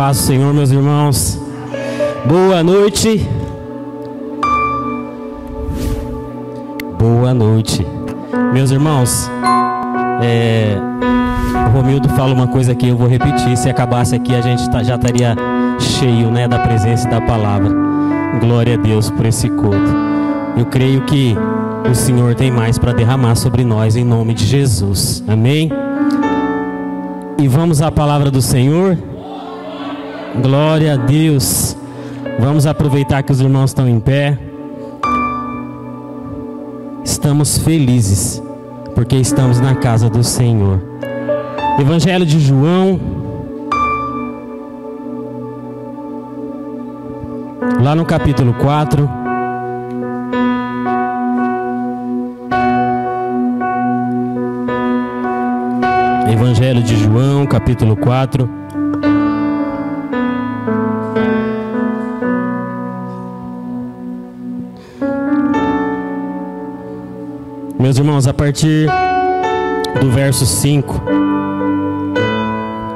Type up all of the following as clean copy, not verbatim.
paz do Senhor, meus irmãos. Boa noite. Boa noite. Meus irmãos, o Romildo fala uma coisa aqui, eu vou repetir. Se acabasse aqui, a gente já estaria cheio, né, da presença e da palavra. Glória a Deus por esse culto. Eu creio que o Senhor tem mais para derramar sobre nós, em nome de Jesus. Amém? E vamos à palavra do Senhor. Glória a Deus. Vamos aproveitar que os irmãos estão em pé. Estamos felizes porque estamos na casa do Senhor. Evangelho de João, lá no capítulo 4. Evangelho de João, capítulo 4. Meus irmãos, a partir do verso 5,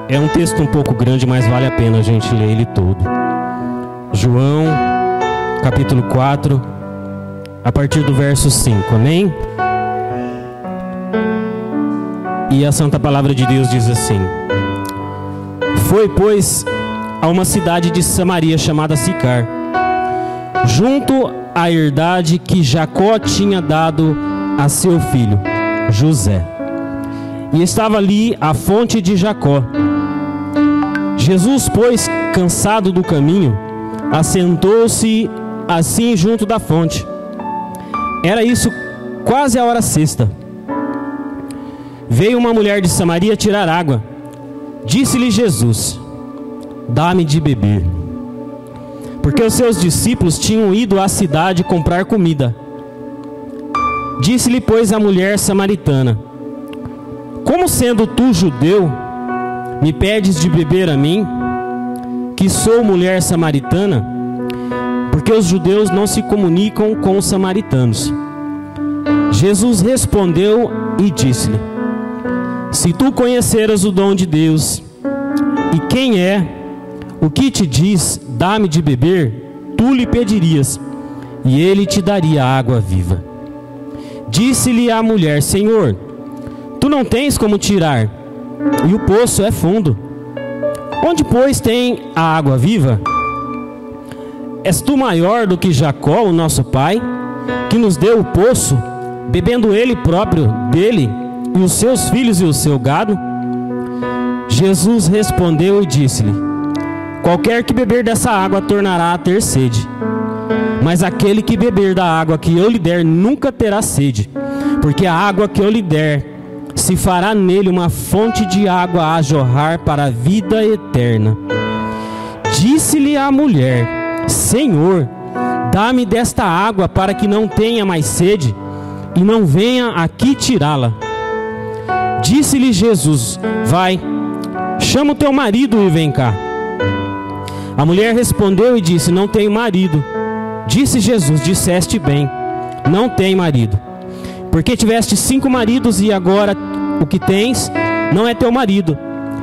é um texto um pouco grande, mas vale a pena a gente ler ele todo. João, capítulo 4, a partir do verso 5, amém? E a santa palavra de Deus diz assim: Foi, pois, a uma cidade de Samaria chamada Sicar, junto à herdade que Jacó tinha dado a seu filho José. E estava ali a fonte de Jacó. Jesus, pois, cansado do caminho, assentou-se assim junto da fonte. Era isso quase a hora sexta. Veio uma mulher de Samaria tirar água. Disse-lhe Jesus: Dá-me de beber. Porque os seus discípulos tinham ido à cidade comprar comida. Disse-lhe, pois, a mulher samaritana: Como sendo tu judeu, me pedes de beber a mim, que sou mulher samaritana? Porque os judeus não se comunicam com os samaritanos. Jesus respondeu e disse-lhe: Se tu conheceras o dom de Deus, e quem é o que te diz, dá-me de beber, tu lhe pedirias, e ele te daria água viva. Disse-lhe a mulher: Senhor, tu não tens como tirar, e o poço é fundo. Onde, pois, tem a água viva? És tu maior do que Jacó, o nosso pai, que nos deu o poço, bebendo ele próprio dele, e os seus filhos e o seu gado? Jesus respondeu e disse-lhe: Qualquer que beber dessa água tornará a ter sede. Mas aquele que beber da água que eu lhe der nunca terá sede, porque a água que eu lhe der se fará nele uma fonte de água a jorrar para a vida eterna. Disse-lhe a mulher: Senhor, dá-me desta água para que não tenha mais sede e não venha aqui tirá-la. Disse-lhe Jesus: Vai, chama o teu marido e vem cá. A mulher respondeu e disse: Não tenho marido. Disse Jesus: Disseste bem, não tem marido, porque tiveste 5 maridos e agora o que tens não é teu marido.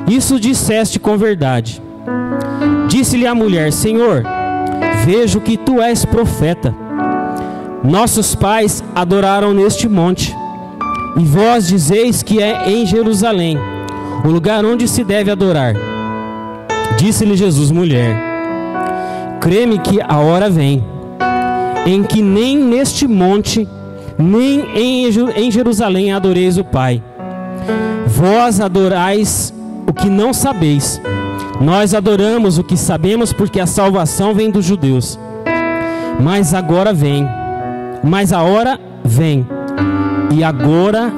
Isso disseste com verdade. Disse-lhe a mulher: Senhor, vejo que tu és profeta. Nossos pais adoraram neste monte, e vós dizeis que é em Jerusalém o lugar onde se deve adorar. Disse-lhe Jesus: Mulher, crê-me que a hora vem, em que nem neste monte, nem em Jerusalém adoreis o Pai. Vós adorais o que não sabeis. Nós adoramos o que sabemos, porque a salvação vem dos judeus. Mas a hora vem, e agora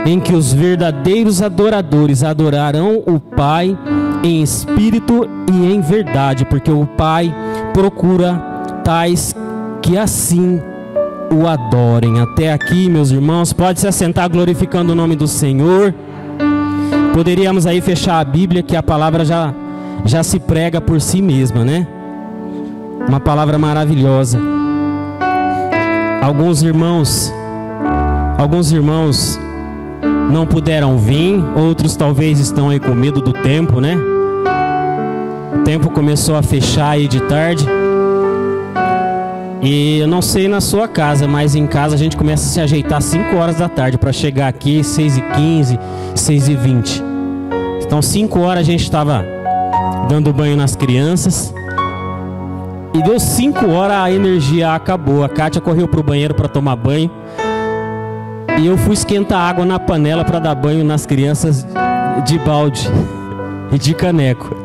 em que os verdadeiros adoradores adorarão o Pai em espírito e em verdade, porque o Pai procura tais que assim o adorem. Até aqui, meus irmãos, pode se assentar glorificando o nome do Senhor. Poderíamos aí fechar a Bíblia, que a palavra já se prega por si mesma, né? Uma palavra maravilhosa. Alguns irmãos não puderam vir, outros talvez estão aí com medo do tempo, né? tempo começou a fechar aí de tarde. E eu não sei na sua casa, mas em casa a gente começa a se ajeitar às 5 horas da tarde para chegar aqui 6h15, 6h20. Então 5 horas a gente estava dando banho nas crianças. E deu 5 horas, a energia acabou. A Kátia correu pro banheiro para tomar banho. E eu fui esquentar água na panela para dar banho nas crianças de balde e de caneco.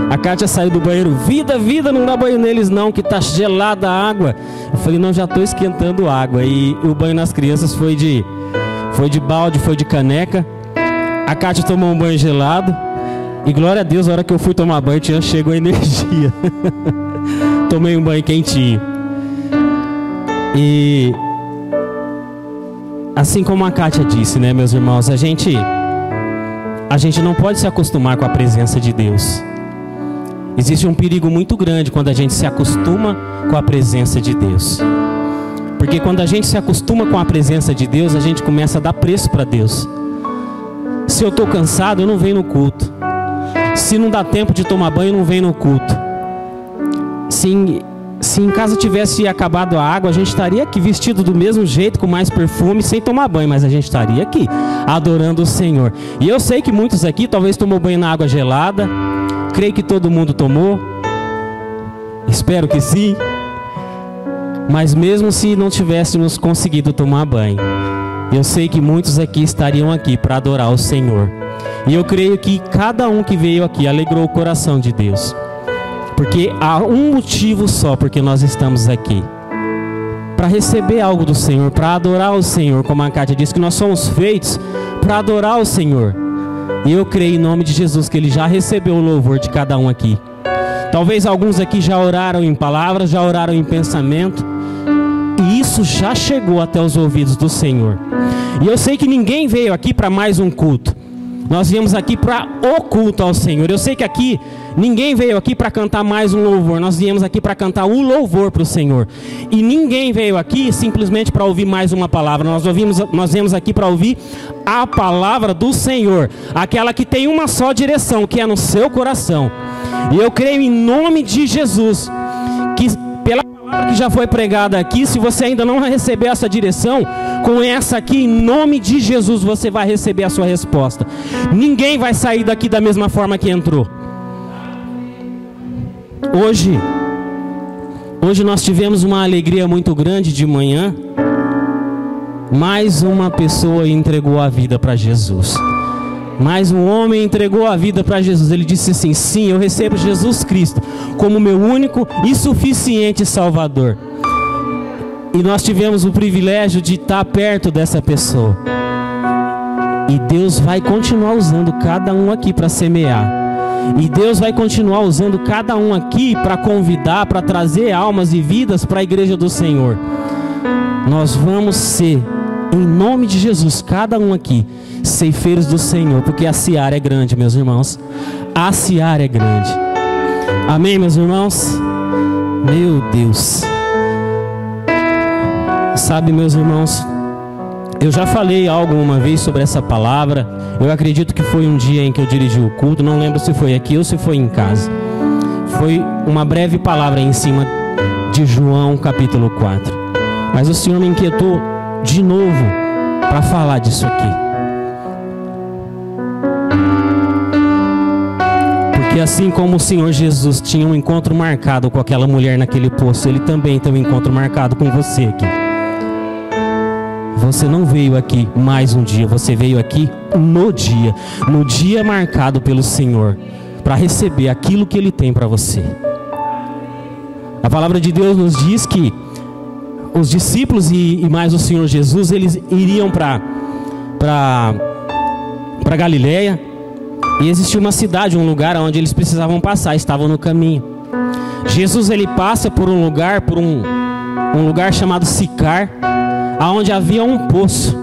A Kátia saiu do banheiro: vida, não dá banho neles não, que tá gelada a água. Eu falei: não, já tô esquentando água. E o banho nas crianças foi de balde, foi de caneca. A Kátia tomou um banho gelado. E glória a Deus, a hora que eu fui tomar banho, tinha chegou a energia. Tomei um banho quentinho. E assim como a Kátia disse, né, meus irmãos, a gente não pode se acostumar com a presença de Deus. Existe um perigo muito grande quando a gente se acostuma com a presença de Deus. Porque quando a gente se acostuma com a presença de Deus, a gente começa a dar preço para Deus. Se eu estou cansado, eu não venho no culto. Se não dá tempo de tomar banho, eu não venho no culto. Se em casa tivesse acabado a água, a gente estaria aqui vestido do mesmo jeito, com mais perfume, sem tomar banho, mas a gente estaria aqui adorando o Senhor. E eu sei que muitos aqui talvez tomou banho na água gelada. Creio que todo mundo tomou. Espero que sim. Mas mesmo se não tivéssemos conseguido tomar banho, eu sei que muitos aqui estariam aqui para adorar o Senhor. E eu creio que cada um que veio aqui alegrou o coração de Deus. Porque há um motivo só porque nós estamos aqui: para receber algo do Senhor, para adorar o Senhor. Como a Kátia disse, que nós somos feitos para adorar o Senhor. E eu creio em nome de Jesus que Ele já recebeu o louvor de cada um aqui. Talvez alguns aqui já oraram em palavras, já oraram em pensamento, e isso já chegou até os ouvidos do Senhor. E eu sei que ninguém veio aqui para mais um culto. Nós viemos aqui para o culto ao Senhor. Eu sei que aqui ninguém veio aqui para cantar mais um louvor. Nós viemos aqui para cantar o louvor para o Senhor. E ninguém veio aqui simplesmente para ouvir mais uma palavra. Nós viemos aqui para ouvir a palavra do Senhor, aquela que tem uma só direção, que é no seu coração. E eu creio em nome de Jesus que pela palavra que já foi pregada aqui, se você ainda não recebeu essa direção, com essa aqui, em nome de Jesus, você vai receber a sua resposta. Ninguém vai sair daqui da mesma forma que entrou. Hoje nós tivemos uma alegria muito grande de manhã. Mais uma pessoa entregou a vida para Jesus. Mais um homem entregou a vida para Jesus. Ele disse assim: sim, eu recebo Jesus Cristo como meu único e suficiente Salvador. E nós tivemos o privilégio de estar perto dessa pessoa. E Deus vai continuar usando cada um aqui para semear. E Deus vai continuar usando cada um aqui para convidar, para trazer almas e vidas para a igreja do Senhor. Nós vamos ser, em nome de Jesus, cada um aqui, ceifeiros do Senhor, porque a seara é grande, meus irmãos. A seara é grande. Amém, meus irmãos? Meu Deus. Sabe, meus irmãos, eu já falei algo uma vez sobre essa palavra. Eu acredito que foi um dia em que eu dirigi o culto. Não lembro se foi aqui ou se foi em casa. Foi uma breve palavra em cima de João capítulo 4. Mas o Senhor me inquietou de novo para falar disso aqui. Porque assim como o Senhor Jesus tinha um encontro marcado com aquela mulher naquele poço, Ele também tem um encontro marcado com você aqui. Você não veio aqui mais um dia, você veio aqui no dia marcado pelo Senhor, para receber aquilo que Ele tem para você. A palavra de Deus nos diz que os discípulos e mais o Senhor Jesus, eles iriam para Galileia, e existia uma cidade, um lugar onde eles precisavam passar, estavam no caminho. Jesus, ele passa por um lugar chamado Sicar, aonde havia um poço,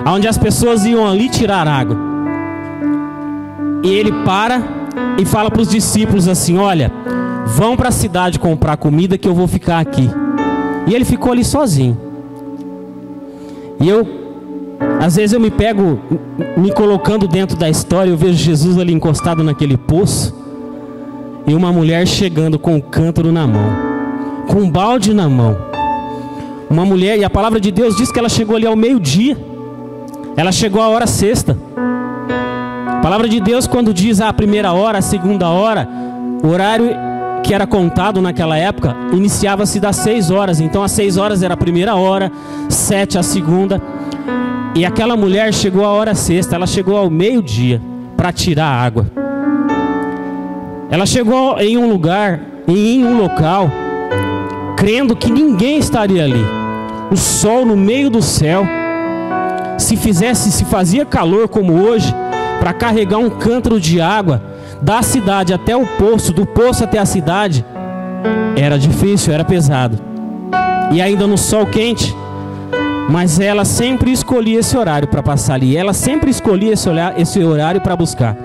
aonde as pessoas iam ali tirar água. E ele para e fala para os discípulos assim: olha, vão para a cidade comprar comida que eu vou ficar aqui. E ele ficou ali sozinho. E às vezes eu me pego me colocando dentro da história. Eu vejo Jesus ali encostado naquele poço, e uma mulher chegando com um cântaro na mão, com um balde na mão. Uma mulher, e a palavra de Deus diz que ela chegou ali ao meio-dia. Ela chegou à hora sexta. A palavra de Deus, quando diz a primeira hora, a segunda hora, o horário que era contado naquela época iniciava-se das 6 horas. Então às 6 horas era a primeira hora, 7 a segunda. E aquela mulher chegou à hora sexta. Ela chegou ao meio-dia para tirar a água. Ela chegou em um lugar, em um local, crendo que ninguém estaria ali. O sol no meio do céu. Se fazia calor como hoje, para carregar um cântaro de água da cidade até o poço, do poço até a cidade, era difícil, era pesado. E ainda no sol quente. Mas ela sempre escolhia esse horário para passar ali. Ela sempre escolhia esse horário para buscar.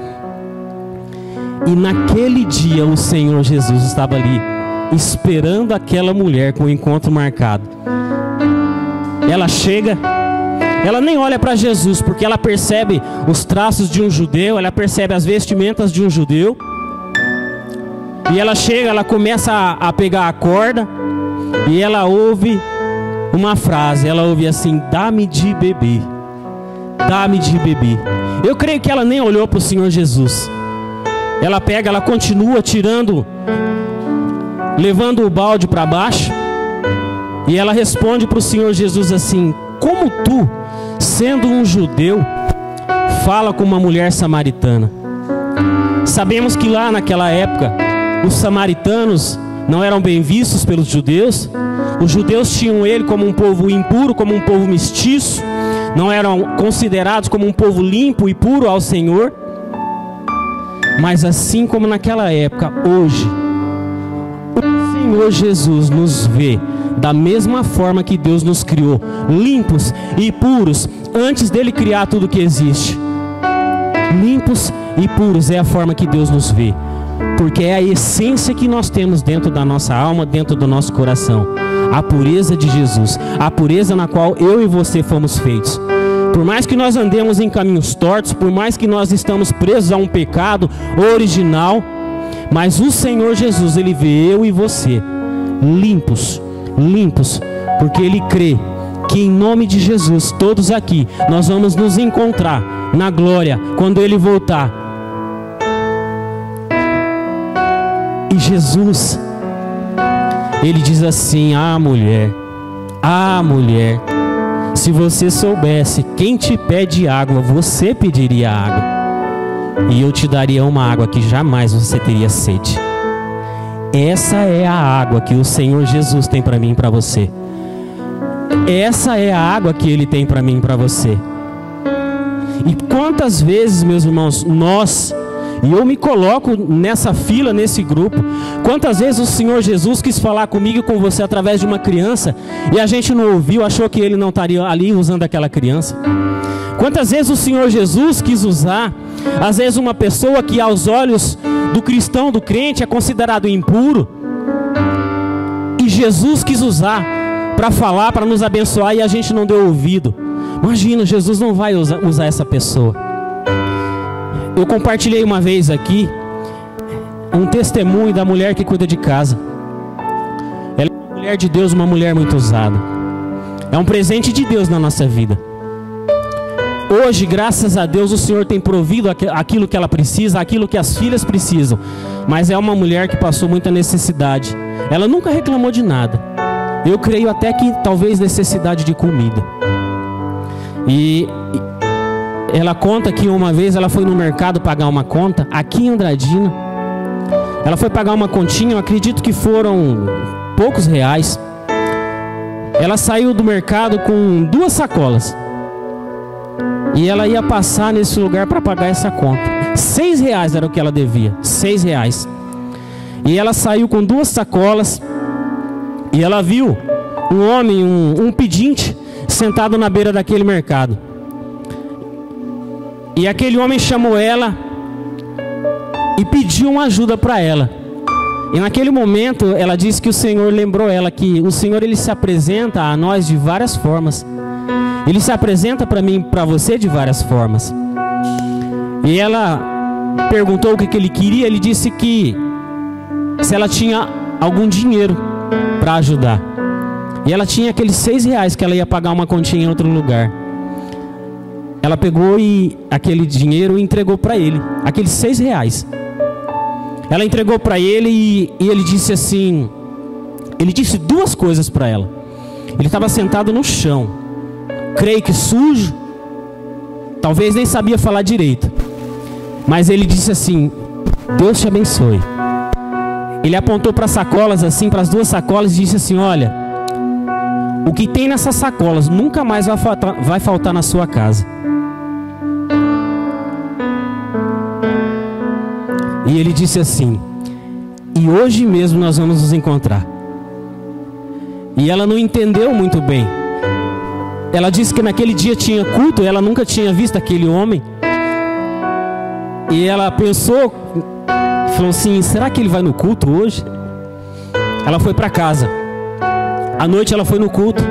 E naquele dia o Senhor Jesus estava ali, esperando aquela mulher com o encontro marcado. Ela chega, ela nem olha para Jesus, porque ela percebe os traços de um judeu, ela percebe as vestimentas de um judeu. E ela chega, ela começa a pegar a corda, e ela ouve uma frase, ela ouve assim: dá-me de beber, dá-me de beber. Eu creio que ela nem olhou para o Senhor Jesus. Ela pega, ela continua tirando, levando o balde para baixo, e ela responde para o Senhor Jesus assim: como tu, sendo um judeu, fala com uma mulher samaritana? Sabemos que lá naquela época os samaritanos não eram bem vistos pelos judeus. Os judeus tinham ele como um povo impuro, como um povo mestiço. Não eram considerados como um povo limpo e puro ao Senhor. Mas assim como naquela época, hoje o Senhor Jesus nos vê da mesma forma que Deus nos criou, limpos e puros, antes dele criar tudo que existe. Limpos e puros é a forma que Deus nos vê, porque é a essência que nós temos dentro da nossa alma, dentro do nosso coração. A pureza de Jesus, a pureza na qual eu e você fomos feitos. Por mais que nós andemos em caminhos tortos, por mais que nós estamos presos a um pecado original, mas o Senhor Jesus, Ele vê eu e você limpos, limpos, porque Ele crê que em nome de Jesus, todos aqui, nós vamos nos encontrar na glória, quando Ele voltar. E Jesus, Ele diz assim: ah, mulher, se você soubesse quem te pede água, você pediria água, e eu te daria uma água que jamais você teria sede. Essa é a água que o Senhor Jesus tem para mim e para você. Essa é a água que Ele tem para mim e para você. E quantas vezes, meus irmãos, e eu me coloco nessa fila, nesse grupo, quantas vezes o Senhor Jesus quis falar comigo e com você através de uma criança, e a gente não ouviu, achou que Ele não estaria ali usando aquela criança. Quantas vezes o Senhor Jesus quis usar, às vezes uma pessoa que aos olhos do cristão, do crente, é considerado impuro, e Jesus quis usar para falar, para nos abençoar, e a gente não deu ouvido. Imagina, Jesus não vai usar essa pessoa. Eu compartilhei uma vez aqui um testemunho da mulher que cuida de casa. Ela é uma mulher de Deus, uma mulher muito usada. É um presente de Deus na nossa vida. Hoje, graças a Deus, o Senhor tem provido aquilo que ela precisa, aquilo que as filhas precisam. Mas é uma mulher que passou muita necessidade. Ela nunca reclamou de nada. Eu creio até que talvez necessidade de comida. E ela conta que uma vez ela foi no mercado pagar uma conta, aqui em Andradina. Ela foi pagar uma continha, eu acredito que foram poucos reais. Ela saiu do mercado com 2 sacolas. E ela ia passar nesse lugar para pagar essa conta. 6 reais era o que ela devia, 6 reais. E ela saiu com 2 sacolas. E ela viu um homem, um pedinte, sentado na beira daquele mercado. E aquele homem chamou ela e pediu uma ajuda para ela. E naquele momento ela disse que o Senhor lembrou ela que o Senhor, Ele se apresenta a nós de várias formas. Ele se apresenta para mim e para você de várias formas. E ela perguntou o que ele queria. Ele disse que se ela tinha algum dinheiro para ajudar. E ela tinha aqueles R$6 que ela ia pagar uma continha em outro lugar. Ela pegou aquele dinheiro e entregou para ele, aqueles R$6. Ela entregou para ele e ele disse assim, ele disse duas coisas para ela. Ele estava sentado no chão, creio que sujo, talvez nem sabia falar direito, mas ele disse assim: Deus te abençoe. Ele apontou para as sacolas, assim, para as duas sacolas, e disse assim: olha, o que tem nessas sacolas nunca mais vai faltar na sua casa. E ele disse assim: e hoje mesmo nós vamos nos encontrar. E ela não entendeu muito bem. Ela disse que naquele dia tinha culto, ela nunca tinha visto aquele homem. E ela pensou, falou assim: será que ele vai no culto hoje? Ela foi para casa. À noite ela foi no culto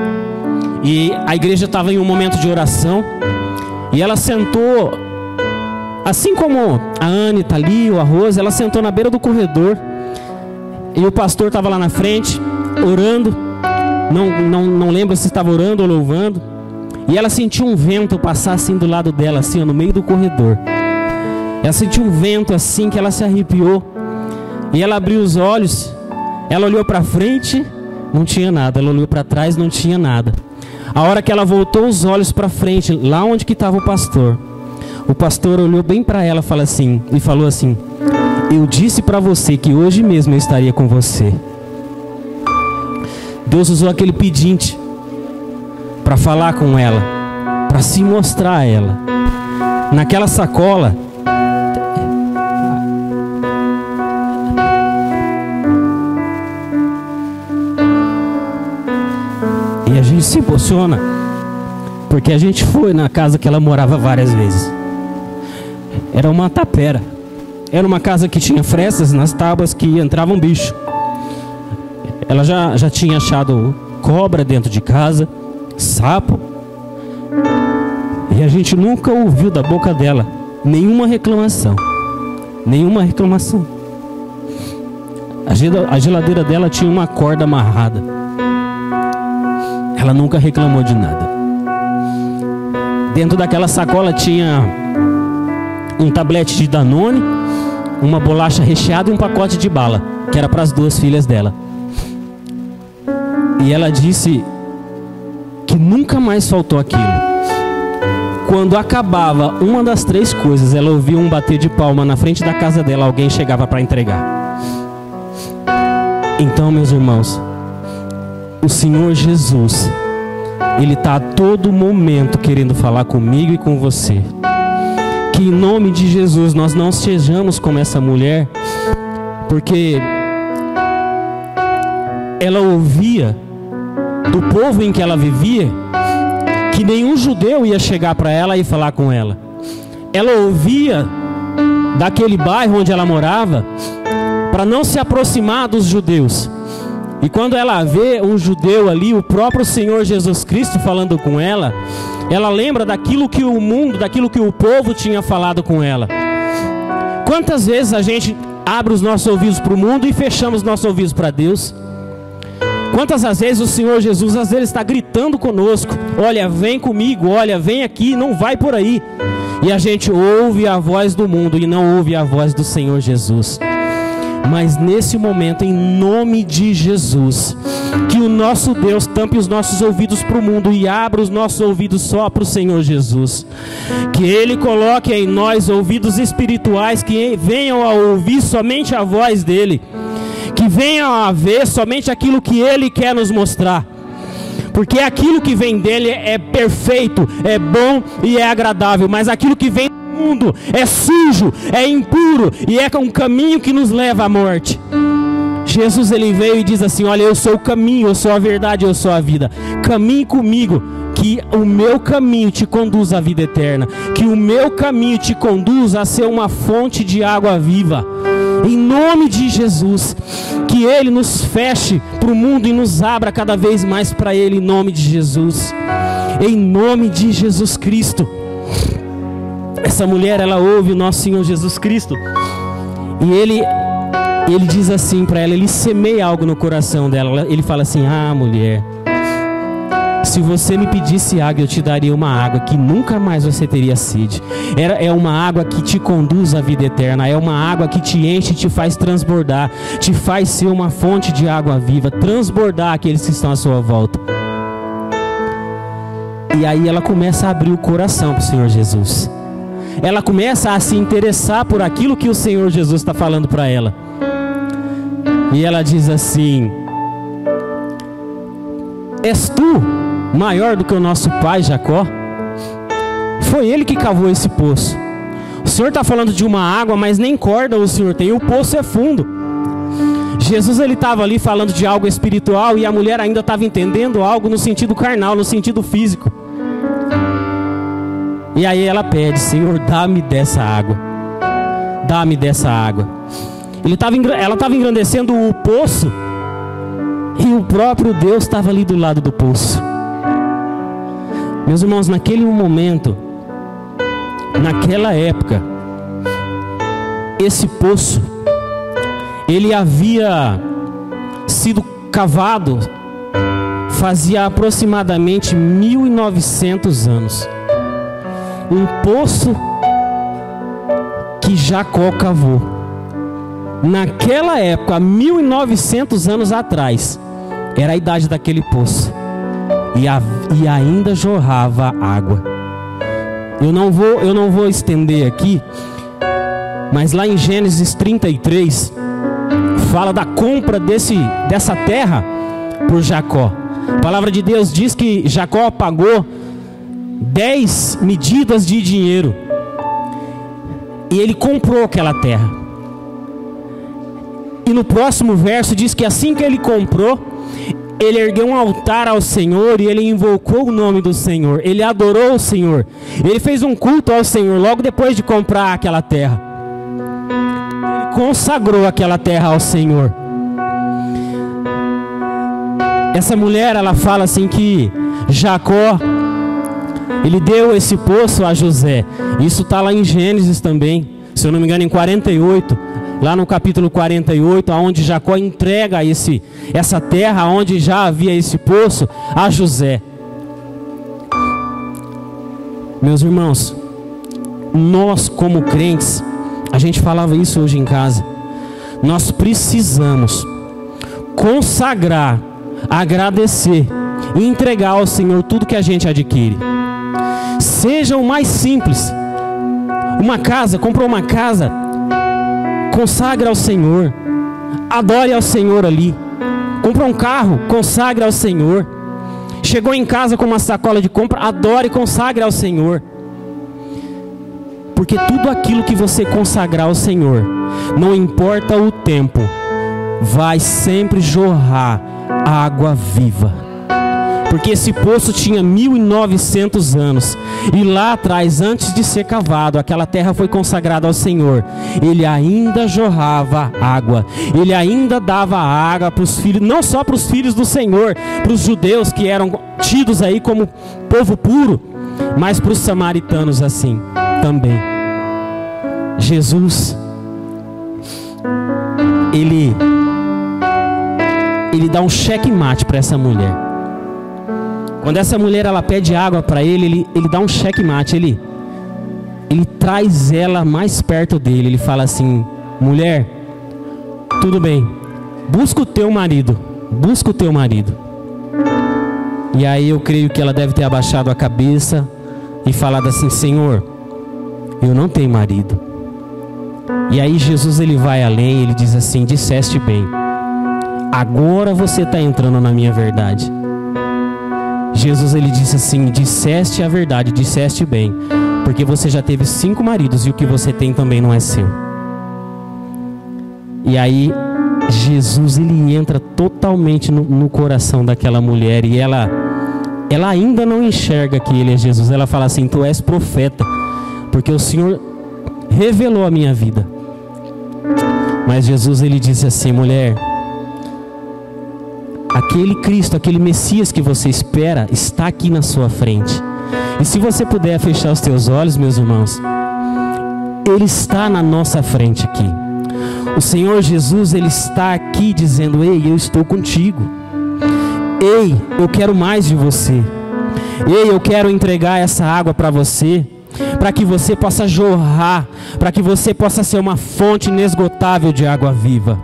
e a igreja estava em um momento de oração. E ela sentou, assim como a Anne está ali, o Arroz, ela sentou na beira do corredor. E o pastor estava lá na frente, orando. Não lembro se estava orando ou louvando. E ela sentiu um vento passar assim do lado dela, assim, no meio do corredor. Ela sentiu um vento assim que ela se arrepiou. E ela abriu os olhos. Ela olhou para frente, não tinha nada. Ela olhou para trás, não tinha nada. A hora que ela voltou os olhos para frente, lá onde que estava o pastor olhou bem para ela e falou assim: eu disse para você que hoje mesmo eu estaria com você. Deus usou aquele pedinte para falar com ela, para se mostrar a ela. Naquela sacola, e a gente se emociona, porque a gente foi na casa que ela morava várias vezes. Era uma tapera. Era uma casa que tinha frestas nas tábuas que entravam bicho. Ela já tinha achado cobra dentro de casa, sapo. E a gente nunca ouviu da boca dela nenhuma reclamação. Nenhuma reclamação. A geladeira dela tinha uma corda amarrada. Ela nunca reclamou de nada. Dentro daquela sacola tinha um tablete de Danone, uma bolacha recheada e um pacote de bala, que era para as duas filhas dela. E ela disse que nunca mais faltou aquilo. Quando acabava uma das três coisas, ela ouvia um bater de palma na frente da casa dela. Alguém chegava para entregar. Então, meus irmãos, o Senhor Jesus, Ele está a todo momento querendo falar comigo e com você. Que em nome de Jesus nós não sejamos como essa mulher, porque ela ouvia do povo em que ela vivia que nenhum judeu ia chegar para ela e falar com ela. Ela ouvia daquele bairro onde ela morava para não se aproximar dos judeus. E quando ela vê um judeu ali, o próprio Senhor Jesus Cristo falando com ela, ela lembra daquilo que o mundo, daquilo que o povo tinha falado com ela. Quantas vezes a gente abre os nossos ouvidos para o mundo e fechamos os nossos ouvidos para Deus? Quantas vezes o Senhor Jesus às vezes está gritando conosco: olha, vem comigo, olha, vem aqui, não vai por aí. E a gente ouve a voz do mundo e não ouve a voz do Senhor Jesus. Mas nesse momento, em nome de Jesus, que o nosso Deus tampe os nossos ouvidos para o mundo e abra os nossos ouvidos só para o Senhor Jesus. Que Ele coloque em nós ouvidos espirituais que venham a ouvir somente a voz dEle, que venham a ver somente aquilo que Ele quer nos mostrar. Porque aquilo que vem dEle é perfeito, é bom e é agradável, mas aquilo que vem do mundo é sujo, é impuro e é um caminho que nos leva à morte. Jesus, Ele veio e diz assim: olha, eu sou o caminho, eu sou a verdade, eu sou a vida. Caminhe comigo, que o meu caminho te conduz à vida eterna, que o meu caminho te conduz a ser uma fonte de água viva. Em nome de Jesus, que Ele nos feche para o mundo e nos abra cada vez mais para Ele, em nome de Jesus. Em nome de Jesus Cristo. Essa mulher, ela ouve o nosso Senhor Jesus Cristo, e ele diz assim para ela, ele semeia algo no coração dela. Ele fala assim: ah, mulher, se você me pedisse água, eu te daria uma água que nunca mais você teria sede. É uma água que te conduz à vida eterna. É uma água que te enche, te faz transbordar, te faz ser uma fonte de água viva, transbordar aqueles que estão à sua volta. E aí ela começa a abrir o coração para o Senhor Jesus. Ela começa a se interessar por aquilo que o Senhor Jesus está falando para ela. E ela diz assim: és tu maior do que o nosso pai Jacó? Foi ele que cavou esse poço. O Senhor está falando de uma água, mas nem corda o Senhor tem, o poço é fundo. Jesus, ele estava ali falando de algo espiritual, e a mulher ainda estava entendendo algo no sentido carnal, no sentido físico. E aí ela pede: Senhor, dá-me dessa água, dá-me dessa água. Ela estava engrandecendo o poço, e o próprio Deus estava ali do lado do poço. Meus irmãos, naquele momento, naquela época, esse poço, ele havia sido cavado fazia aproximadamente 1900 anos. Um poço que Jacó cavou. Naquela época, 1900 anos atrás, era a idade daquele poço. E ainda jorrava água. Eu não vou estender aqui, mas lá em Gênesis 33, fala da compra dessa terra por Jacó. A palavra de Deus diz que Jacó pagou 10 medidas de dinheiro. E ele comprou aquela terra. E no próximo verso diz que assim que ele comprou, ele ergueu um altar ao Senhor e ele invocou o nome do Senhor. Ele adorou o Senhor. Ele fez um culto ao Senhor logo depois de comprar aquela terra. Ele consagrou aquela terra ao Senhor. Essa mulher, ela fala assim que Jacó, ele deu esse poço a José. Isso está lá em Gênesis também, se eu não me engano, em 48. Lá no capítulo 48, onde Jacó entrega essa terra, onde já havia esse poço, a José. Meus irmãos, nós como crentes, a gente falava isso hoje em casa, nós precisamos consagrar, agradecer e entregar ao Senhor tudo que a gente adquire. Seja o mais simples. Uma casa, comprou uma casa, consagra ao Senhor, adore ao Senhor ali. Comprou um carro, consagra ao Senhor. Chegou em casa com uma sacola de compra, adore e consagre ao Senhor. Porque tudo aquilo que você consagrar ao Senhor, não importa o tempo, vai sempre jorrar água viva. Porque esse poço tinha 1900 anos. E lá atrás, antes de ser cavado, aquela terra foi consagrada ao Senhor. Ele ainda jorrava água. Ele ainda dava água para os filhos, não só para os filhos do Senhor, para os judeus que eram tidos aí como povo puro, mas para os samaritanos assim também. Jesus, ele dá um checkmate para essa mulher. Quando essa mulher ela pede água para ele dá um checkmate. Ele traz ela mais perto dele. Ele fala assim: mulher, tudo bem, busca o teu marido. Busca o teu marido. E aí eu creio que ela deve ter abaixado a cabeça e falado assim: Senhor, eu não tenho marido. E aí Jesus, ele vai além. Ele diz assim: disseste bem, agora você está entrando na minha verdade. Jesus, ele disse assim: disseste a verdade, disseste bem, porque você já teve 5 maridos e o que você tem também não é seu. E aí Jesus, ele entra totalmente no coração daquela mulher. E ela ainda não enxerga que ele é Jesus. Ela fala assim: tu és profeta, porque o Senhor revelou a minha vida. Mas Jesus, ele disse assim: mulher, aquele Cristo, aquele Messias que você espera, está aqui na sua frente. E se você puder fechar os teus olhos, meus irmãos, Ele está na nossa frente aqui. O Senhor Jesus, Ele está aqui dizendo: ei, eu estou contigo. Ei, eu quero mais de você. Ei, eu quero entregar essa água para você, para que você possa jorrar, para que você possa ser uma fonte inesgotável de água viva.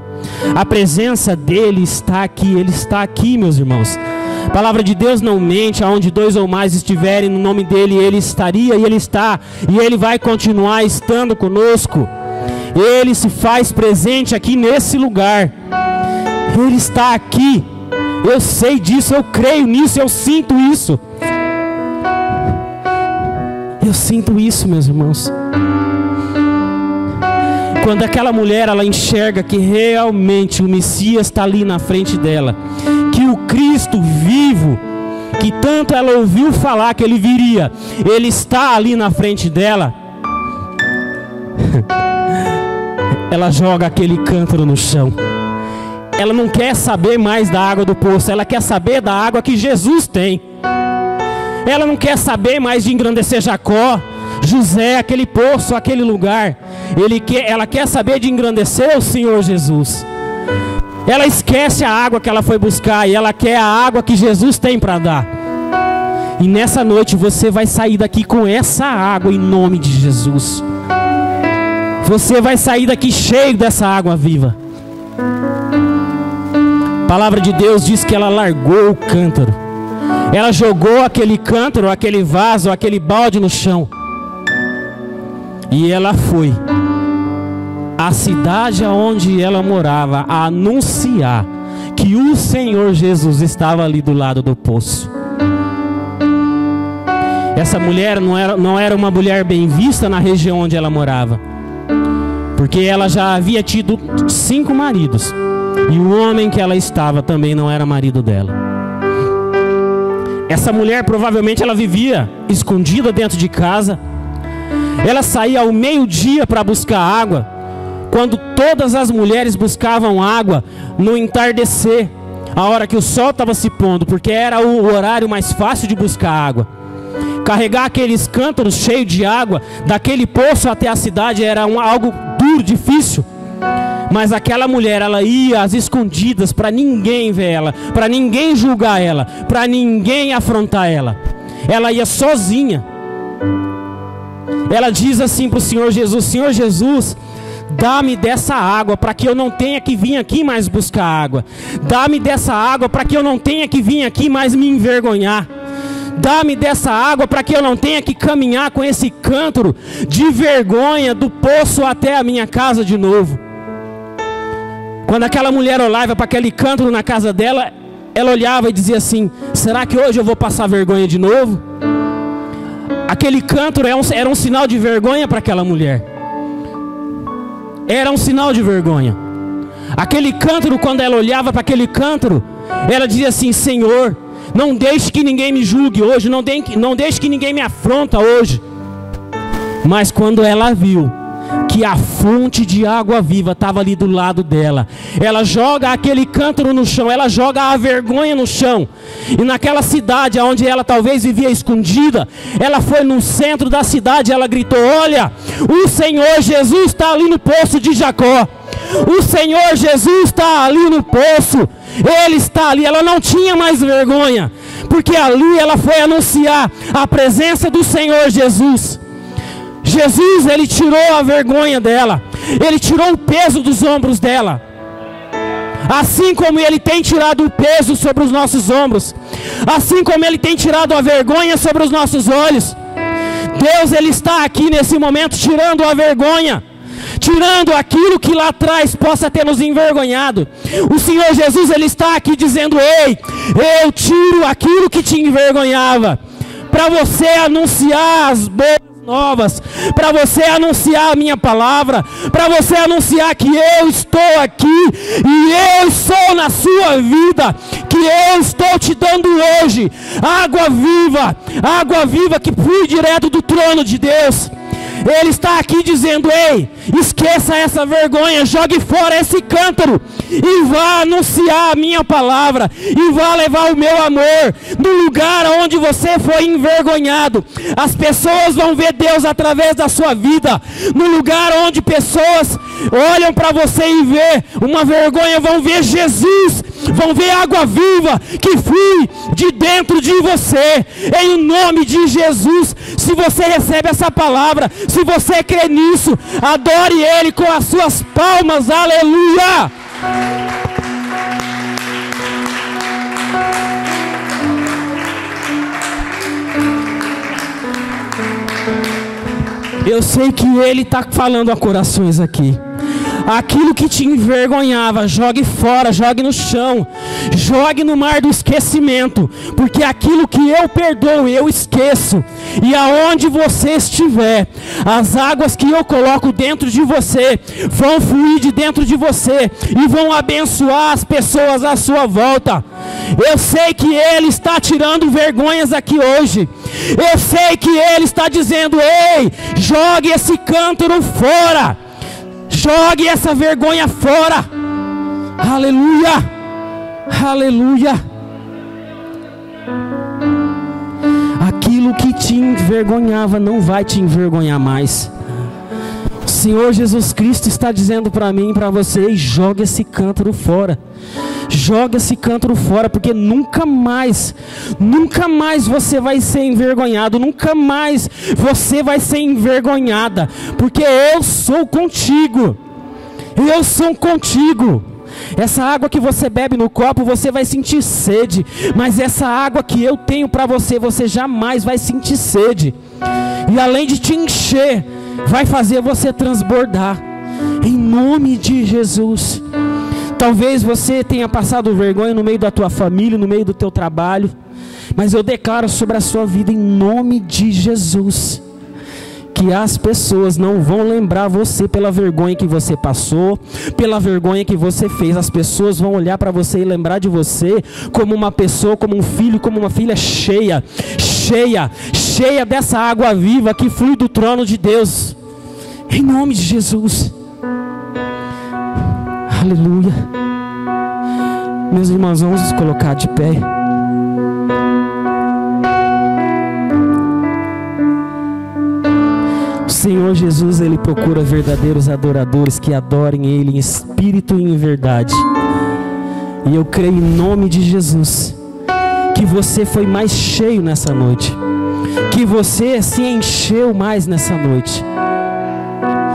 A presença dEle está aqui, Ele está aqui, meus irmãos. A palavra de Deus não mente, aonde 2 ou mais estiverem no nome dEle, Ele estaria e Ele está, e Ele vai continuar estando conosco. Ele se faz presente aqui nesse lugar. Ele está aqui. Eu sei disso, eu creio nisso, eu sinto isso. Eu sinto isso, meus irmãos. Quando aquela mulher, ela enxerga que realmente o Messias está ali na frente dela, que o Cristo vivo, que tanto ela ouviu falar que Ele viria, Ele está ali na frente dela, ela joga aquele cântaro no chão. Ela não quer saber mais da água do poço, ela quer saber da água que Jesus tem. Ela não quer saber mais de engrandecer Jacó, José, aquele poço, aquele lugar. Ela quer saber de engrandecer o Senhor Jesus. Ela esquece a água que ela foi buscar e ela quer a água que Jesus tem para dar. E nessa noite você vai sair daqui com essa água em nome de Jesus. Você vai sair daqui cheio dessa água viva. A palavra de Deus diz que ela largou o cântaro. Ela jogou aquele cântaro, aquele vaso, aquele balde no chão. E ela foi à cidade onde ela morava a anunciar que o Senhor Jesus estava ali do lado do poço. Essa mulher não era uma mulher bem vista na região onde ela morava, porque ela já havia tido 5 maridos. E o homem que ela estava também não era marido dela. Essa mulher provavelmente ela vivia escondida dentro de casa. Ela saía ao meio-dia para buscar água, quando todas as mulheres buscavam água no entardecer, a hora que o sol estava se pondo, porque era o horário mais fácil de buscar água. Carregar aqueles cântaros cheios de água daquele poço até a cidade era algo duro, difícil. Mas aquela mulher, ela ia às escondidas para ninguém ver ela, para ninguém julgar ela, para ninguém afrontar ela. Ela ia sozinha. Ela diz assim para o Senhor Jesus: Senhor Jesus, dá-me dessa água para que eu não tenha que vir aqui mais buscar água. Dá-me dessa água para que eu não tenha que vir aqui mais me envergonhar. Dá-me dessa água para que eu não tenha que caminhar com esse cântaro de vergonha do poço até a minha casa de novo. Quando aquela mulher olhava para aquele cântaro na casa dela, ela olhava e dizia assim: será que hoje eu vou passar vergonha de novo? Aquele cântaro era um sinal de vergonha para aquela mulher. Era um sinal de vergonha. Aquele cântaro, quando ela olhava para aquele cântaro, ela dizia assim: Senhor, não deixe que ninguém me julgue hoje, não deixe que ninguém me afronta hoje. Mas quando ela viu que a fonte de água viva estava ali do lado dela, ela joga aquele cântaro no chão, ela joga a vergonha no chão. E naquela cidade onde ela talvez vivia escondida, ela foi no centro da cidade, ela gritou: olha, o Senhor Jesus está ali no poço de Jacó. O Senhor Jesus está ali no poço. Ele está ali. Ela não tinha mais vergonha, porque ali ela foi anunciar a presença do Senhor Jesus. Jesus, Ele tirou a vergonha dela. Ele tirou o peso dos ombros dela. Assim como Ele tem tirado o peso sobre os nossos ombros, assim como Ele tem tirado a vergonha sobre os nossos olhos, Deus, Ele está aqui nesse momento tirando a vergonha, tirando aquilo que lá atrás possa ter nos envergonhado. O Senhor Jesus, Ele está aqui dizendo: ei, eu tiro aquilo que te envergonhava, para você anunciar as boas novas, para você anunciar a minha palavra, para você anunciar que eu estou aqui e eu sou na sua vida, que eu estou te dando hoje água viva que flui direto do trono de Deus. Ele está aqui dizendo: ei, esqueça essa vergonha, jogue fora esse cântaro e vá anunciar a minha palavra, e vá levar o meu amor no lugar onde você foi envergonhado. As pessoas vão ver Deus através da sua vida. No lugar onde pessoas olham para você e vê uma vergonha, vão ver Jesus, vão ver água viva que flui de dentro de você, em nome de Jesus. Se você recebe essa palavra, se você crê nisso, adore Ele com as suas palmas, aleluia! Eu sei que Ele está falando a corações aqui. Aquilo que te envergonhava, jogue fora, jogue no chão, jogue no mar do esquecimento, porque aquilo que eu perdoo, eu esqueço. E aonde você estiver, as águas que eu coloco dentro de você vão fluir de dentro de você e vão abençoar as pessoas à sua volta. Eu sei que Ele está tirando vergonhas aqui hoje. Eu sei que Ele está dizendo: ei, jogue esse cântaro fora. Jogue essa vergonha fora. Aleluia. Aleluia. Aquilo que te envergonhava não vai te envergonhar mais. O Senhor Jesus Cristo está dizendo para mim e para você: jogue esse cântaro fora. Jogue esse cântaro fora, porque nunca mais você vai ser envergonhado, nunca mais você vai ser envergonhada, porque eu sou contigo. Eu sou contigo. Essa água que você bebe no copo, você vai sentir sede, mas essa água que eu tenho para você, você jamais vai sentir sede. E além de te encher, vai fazer você transbordar, em nome de Jesus. Talvez você tenha passado vergonha no meio da tua família, no meio do teu trabalho, mas eu declaro sobre a sua vida, em nome de Jesus, que as pessoas não vão lembrar você pela vergonha que você passou, pela vergonha que você fez. As pessoas vão olhar para você e lembrar de você como uma pessoa, como um filho, como uma filha cheia dessa água viva que flui do trono de Deus, em nome de Jesus. Aleluia. Meus irmãos, vamos nos colocar de pé. O Senhor Jesus, Ele procura verdadeiros adoradores que adorem Ele em espírito e em verdade. E eu creio em nome de Jesus que você foi mais cheio nessa noite, que você se encheu mais nessa noite.